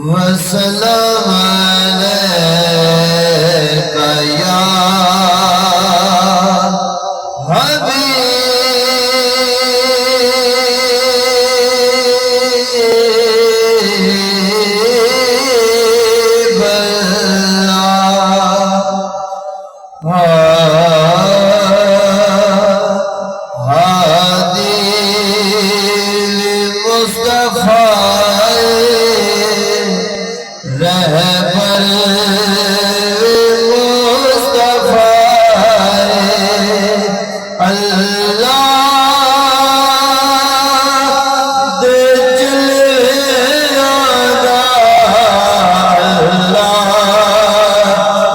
وسلام عليك يا حبيب الله هادي المصطفى رہبر مصطفیٰ اللہ دے جلوے آدھا اللہ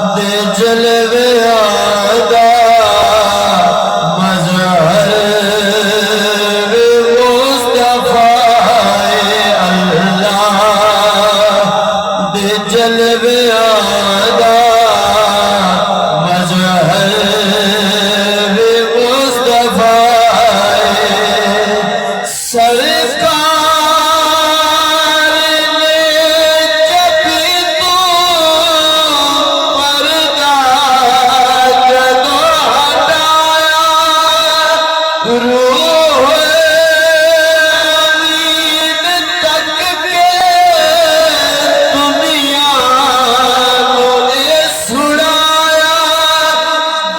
دے جلوے آدھا مظہر جلوے آدھا مظہر مصطفیٰ سرکار نے جب تو پردہ جدو ہٹایا روح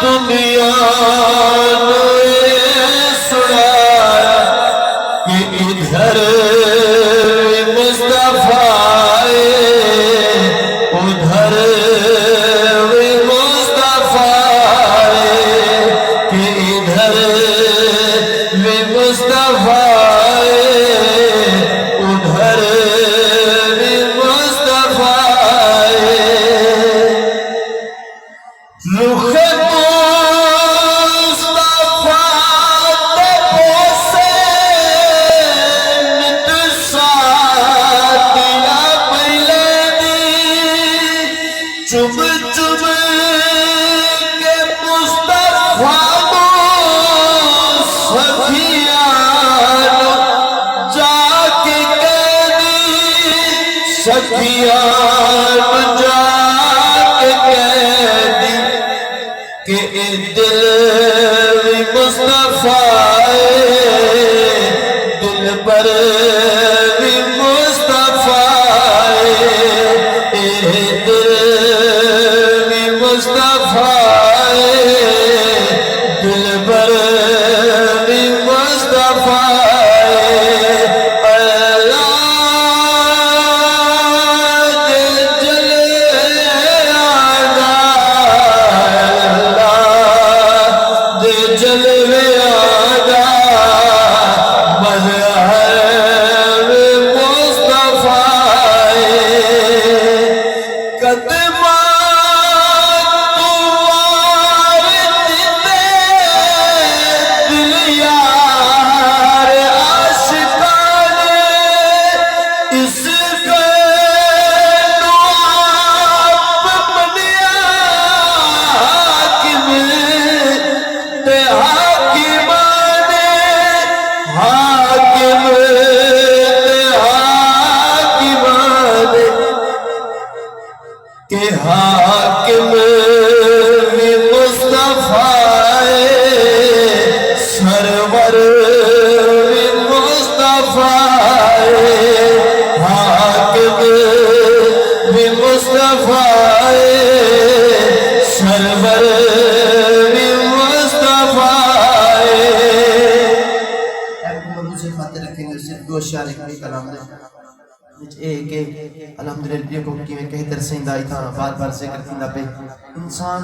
دنیا نے سنایا کہ ادھر مصطفیٰ ادھر مصطفیٰ کہ ادھر مصطفیٰ ادھر مصطفیٰ رخ چم چم کے مصطفیٰ سفیان جا کے قیدی سفیان جا کے قیدی کہ دل مصطفیٰ دل پر مصطفیٰ مصطفیٰ دل پر مصطفیٰ اللہ دل جلوے آدھا اللہ دل جلوے آدھا مظہر مصطفیٰ قدمہ کہ حاکم مصطفیٰ سرور مصطفیٰ حاکم مصطفیٰ سرور مصطفیٰ دوسرے خاطر رکھیں گے صرف دو اشعار ایک کلام دیں الحمدللہ کو کی میں کہیں درسیں دائی تھا بار بار ذکر تھی پہ انسان